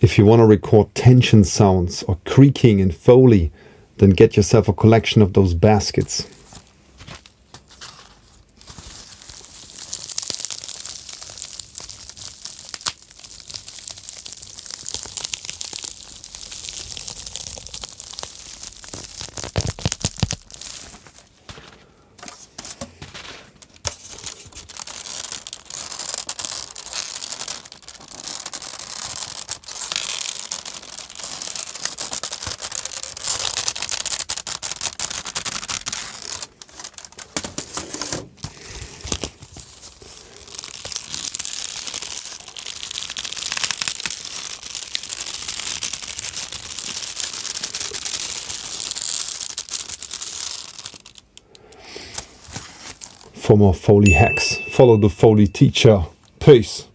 If you want to record tension sounds or creaking and Foley, then get yourself a collection of those baskets. For more Foley hacks, follow the Foley teacher. Peace.